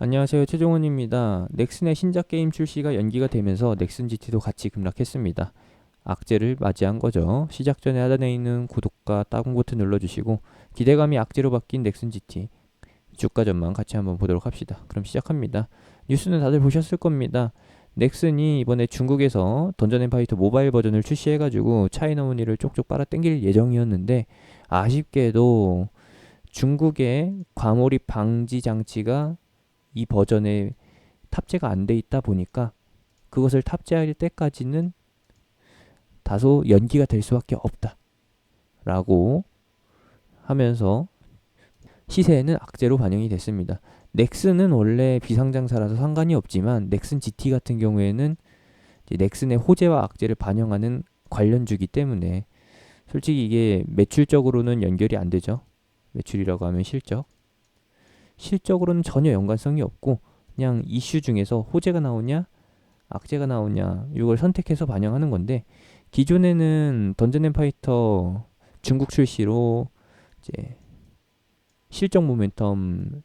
안녕하세요. 최종원입니다. 넥슨의 신작 게임 출시가 연기가 되면서 넥슨 GT도 같이 급락했습니다. 악재를 맞이한 거죠. 시작 전에 하단에 있는 구독과 따봉 버튼 눌러주시고 기대감이 악재로 바뀐 넥슨 GT 주가 전망 같이 한번 보도록 합시다. 그럼 시작합니다. 뉴스는 다들 보셨을 겁니다. 넥슨이 이번에 중국에서 던전앤파이터 모바일 버전을 출시해가지고 차이너머니를 쪽쪽 빨아 당길 예정이었는데 아쉽게도 중국의 과몰입 방지 장치가 이 버전에 탑재가 안 돼 있다 보니까 그것을 탑재할 때까지는 다소 연기가 될 수밖에 없다라고 하면서 시세에는 악재로 반영이 됐습니다. 넥슨은 원래 비상장사라서 상관이 없지만 넥슨 GT 같은 경우에는 이제 넥슨의 호재와 악재를 반영하는 관련주기 때문에 솔직히 이게 매출적으로는 연결이 안 되죠. 매출이라고 하면 실적으로는 전혀 연관성이 없고 그냥 이슈 중에서 호재가 나오냐 악재가 나오냐 이걸 선택해서 반영하는 건데, 기존에는 던전앤파이터 중국 출시로 이제 실적 모멘텀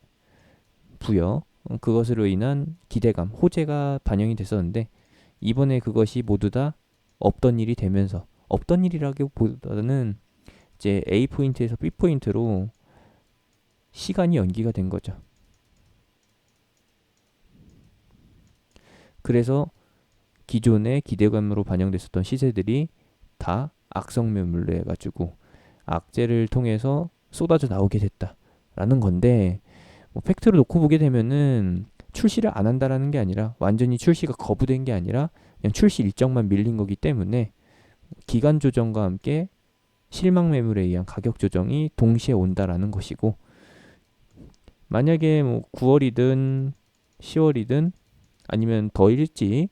부여, 그것으로 인한 기대감 호재가 반영이 됐었는데 이번에 그것이 모두 다 없던 일이 되면서, 없던 일이라기보다는 이제 A 포인트에서 B 포인트로 시간이 연기가 된 거죠. 그래서 기존의 기대감으로 반영됐었던 시세들이 다 악성 매물로 해가지고 악재를 통해서 쏟아져 나오게 됐다라는 건데, 뭐 팩트로 놓고 보게 되면은 출시를 안 한다라는 게 아니라, 완전히 출시가 거부된 게 아니라 그냥 출시 일정만 밀린 거기 때문에 기간 조정과 함께 실망 매물에 의한 가격 조정이 동시에 온다라는 것이고, 만약에 뭐 9월이든 10월이든 아니면 더 일찍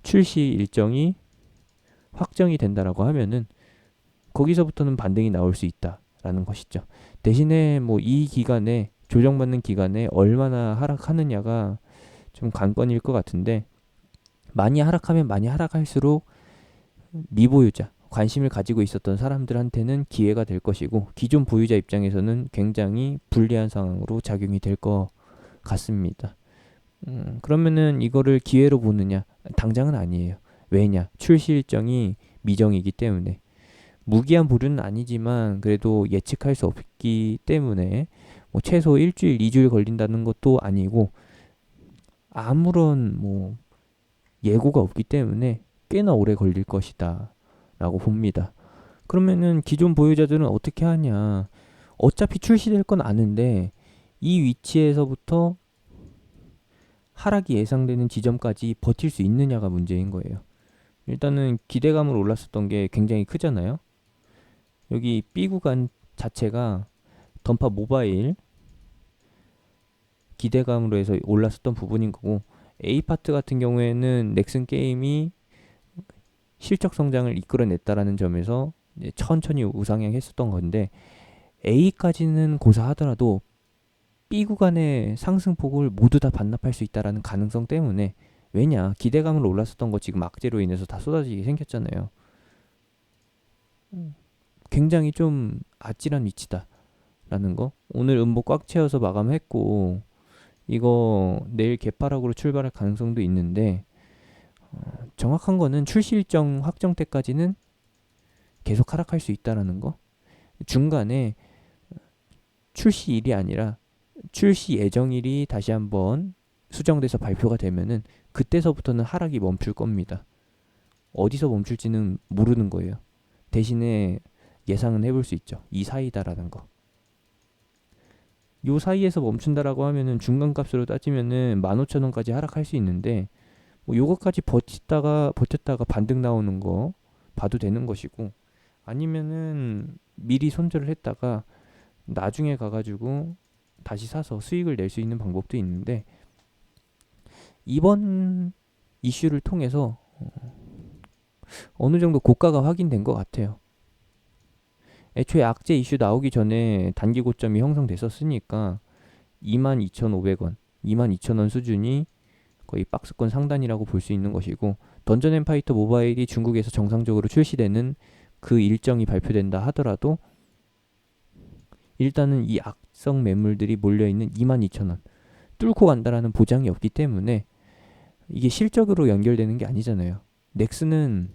출시 일정이 확정이 된다라고 하면은 거기서부터는 반등이 나올 수 있다라는 것이죠. 대신에 뭐 이 기간에, 조정받는 기간에 얼마나 하락하느냐가 좀 관건일 것 같은데, 많이 하락하면 많이 하락할수록 미보유자, 관심을 가지고 있었던 사람들한테는 기회가 될 것이고, 기존 보유자 입장에서는 굉장히 불리한 상황으로 작용이 될 것 같습니다. 그러면은 이거를 기회로 보느냐? 당장은 아니에요. 왜냐? 출시 일정이 미정이기 때문에. 무기한 보류는 아니지만 그래도 예측할 수 없기 때문에 뭐 최소 일주일, 2주일 걸린다는 것도 아니고 아무런 뭐 예고가 없기 때문에 꽤나 오래 걸릴 것이다 라고 봅니다. 그러면은 기존 보유자들은 어떻게 하냐? 어차피 출시될 건 아는데 이 위치에서부터 하락이 예상되는 지점까지 버틸 수 있느냐가 문제인 거예요. 일단은 기대감으로 올랐었던 게 굉장히 크잖아요. 여기 B 구간 자체가 던파 모바일 기대감으로 해서 올랐었던 부분인 거고, A 파트 같은 경우에는 넥슨 게임이 실적 성장을 이끌어냈다라는 점에서 이제 천천히 우상향했었던 건데, A까지는 고사하더라도 B 구간의 상승폭을 모두 다 반납할 수 있다라는 가능성 때문에, 왜냐, 기대감으로 올랐었던 거 지금 악재로 인해서 다 쏟아지게 생겼잖아요. 굉장히 좀 아찔한 위치다라는 거. 오늘 음보 꽉 채워서 마감했고 이거 내일 개파락으로 출발할 가능성도 있는데, 정확한 거는 출시 일정 확정 때까지는 계속 하락할 수 있다라는 거. 중간에 출시일이 아니라 출시 예정일이 다시 한번 수정돼서 발표가 되면은 그때서부터는 하락이 멈출 겁니다. 어디서 멈출지는 모르는 거예요. 대신에 예상은 해볼 수 있죠. 이 사이다라는 거. 요 사이에서 멈춘다라고 하면은 중간값으로 따지면은 15,000원까지 하락할 수 있는데, 뭐 요거까지 버텼다가 반등 나오는 거 봐도 되는 것이고, 아니면은 미리 손절을 했다가 나중에 가가지고 다시 사서 수익을 낼 수 있는 방법도 있는데, 이번 이슈를 통해서 어느 정도 고가가 확인된 것 같아요. 애초에 악재 이슈 나오기 전에 단기 고점이 형성됐었으니까 22,500원, 22,000원 수준이 거의 박스권 상단이라고 볼 수 있는 것이고, 던전앤파이터 모바일이 중국에서 정상적으로 출시되는 그 일정이 발표된다 하더라도 일단은 이 악성 매물들이 몰려있는 22,000원, 뚫고 간다라는 보장이 없기 때문에 이게 실적으로 연결되는 게 아니잖아요. 넥슨은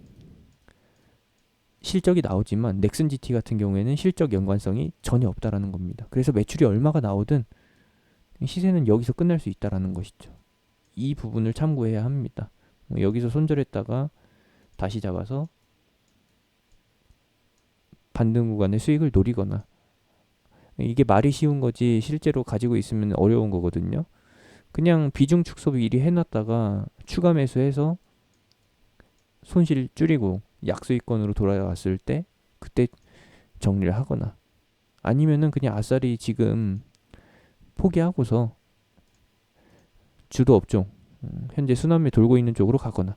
실적이 나오지만 넥슨 GT 같은 경우에는 실적 연관성이 전혀 없다라는 겁니다. 그래서 매출이 얼마가 나오든 시세는 여기서 끝날 수 있다라는 것이죠. 이 부분을 참고해야 합니다. 여기서 손절했다가 다시 잡아서 반등 구간의 수익을 노리거나, 이게 말이 쉬운 거지 실제로 가지고 있으면 어려운 거거든요. 그냥 비중 축소 미리 해놨다가 추가 매수해서 손실 줄이고 약수익권으로 돌아왔을 때 그때 정리를 하거나, 아니면은 그냥 아싸리 지금 포기하고서 주도 업종 현재 순환매 돌고 있는 쪽으로 가거나,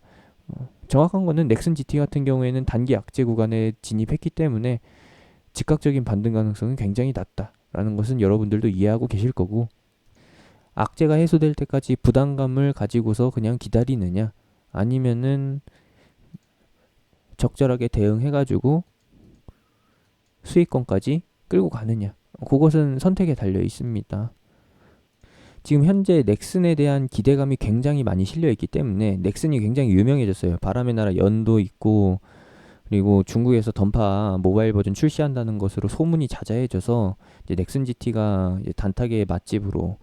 정확한 거는 넥슨 GT 같은 경우에는 단기 약재 구간에 진입했기 때문에 즉각적인 반등 가능성은 굉장히 낮다라는 것은 여러분들도 이해하고 계실 거고, 악재가 해소될 때까지 부담감을 가지고서 그냥 기다리느냐, 아니면은 적절하게 대응해가지고 수익권까지 끌고 가느냐, 그것은 선택에 달려 있습니다. 지금 현재 넥슨에 대한 기대감이 굉장히 많이 실려있기 때문에 넥슨이 굉장히 유명해졌어요. 바람의 나라 연도 있고, 그리고 중국에서 던파 모바일 버전 출시한다는 것으로 소문이 자자해져서 이제 넥슨 GT가 이제 단타계의 맛집으로,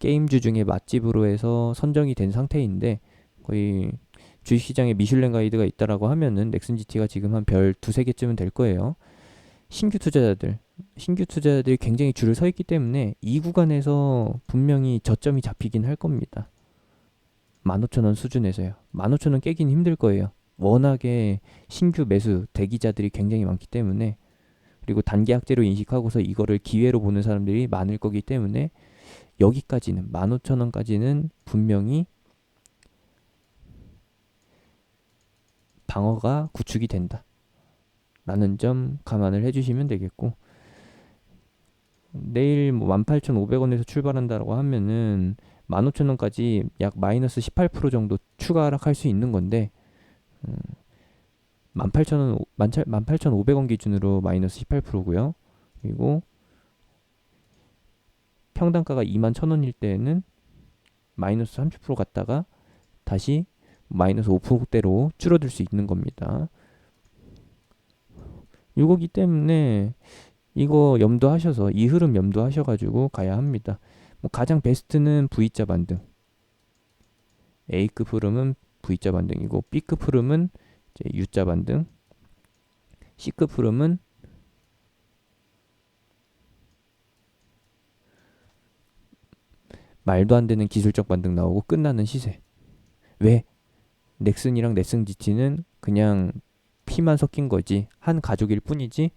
게임주 중에 맛집으로 해서 선정이 된 상태인데, 거의 주식시장에 미슐랭 가이드가 있다라고 하면은 넥슨 GT가 지금 한 별 두세 개쯤은 될 거예요. 신규 투자자들이 굉장히 줄을 서 있기 때문에 이 구간에서 분명히 저점이 잡히긴 할 겁니다. 15,000원 수준에서요. 15,000원 깨긴 힘들 거예요. 워낙에 신규 매수 대기자들이 굉장히 많기 때문에, 그리고 단기 악재로 인식하고서 이거를 기회로 보는 사람들이 많을 거기 때문에 여기까지는 15,000원까지는 분명히 방어가 구축이 된다 라는 점 감안을 해주시면 되겠고, 내일 뭐 18,500원에서 출발한다고 하면은 15,000원까지 약 마이너스 18% 정도 추가 하락할 수 있는 건데, 18,500원 기준으로 마이너스 18%고요. 그리고 평단가가 21,000원일 때는 마이너스 30% 갔다가 다시 마이너스 5%대로 줄어들 수 있는 겁니다. 이거기 때문에 이거 염두하셔서, 이 흐름 염두하셔가지고 가야 합니다. 뭐 가장 베스트는 V자 반등, A급 흐름은 V자 반등이고, B급 흐름은 이제 U자 반등, C급 흐름은 말도 안 되는 기술적 반등 나오고 끝나는 시세. 왜? 넥슨이랑 넥슨 GT는 그냥 피만 섞인 거지, 한 가족일 뿐이지,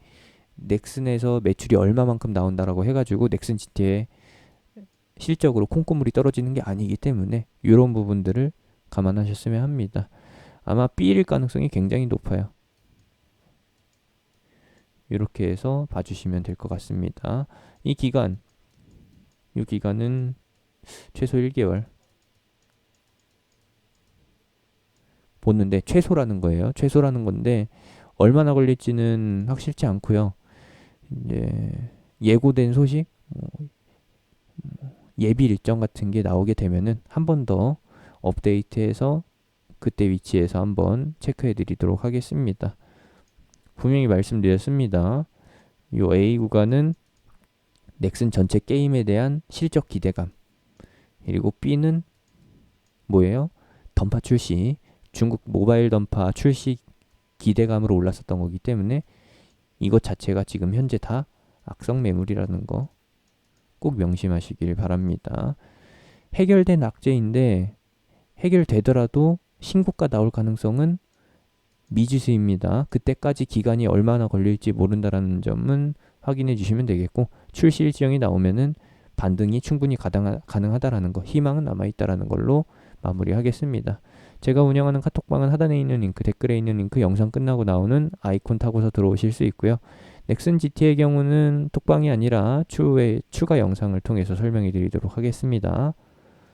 넥슨에서 매출이 얼마만큼 나온다라고 해가지고 넥슨 GT에 실적으로 콩고물이 떨어지는 게 아니기 때문에 이런 부분들을 감안하셨으면 합니다. 아마 B일 가능성이 굉장히 높아요. 이렇게 해서 봐주시면 될 것 같습니다. 이 기간은 최소 1개월 보는데, 최소라는 거예요. 최소라는 건데 얼마나 걸릴지는 확실치 않고요. 이제 예고된 소식, 예비 일정 같은 게 나오게 되면은 한 번 더 업데이트해서 그때 위치에서 한번 체크해 드리도록 하겠습니다. 분명히 말씀드렸습니다. 이 A 구간은 넥슨 전체 게임에 대한 실적 기대감, 그리고 B는 뭐예요? 던파 출시, 중국 모바일 던파 출시 기대감으로 올랐었던 거기 때문에 이것 자체가 지금 현재 다 악성 매물이라는 거 꼭 명심하시길 바랍니다. 해결된 악재인데 해결되더라도 신고가 나올 가능성은 미지수입니다. 그때까지 기간이 얼마나 걸릴지 모른다라는 점은 확인해 주시면 되겠고, 출시 일정이 나오면은 반등이 충분히 가능하다라는 거, 희망은 남아있다라는 걸로 마무리하겠습니다. 제가 운영하는 카톡방은 하단에 있는 링크, 댓글에 있는 링크, 영상 끝나고 나오는 아이콘 타고서 들어오실 수 있고요. 넥슨 GT의 경우는 톡방이 아니라 추후에 추가 영상을 통해서 설명해 드리도록 하겠습니다.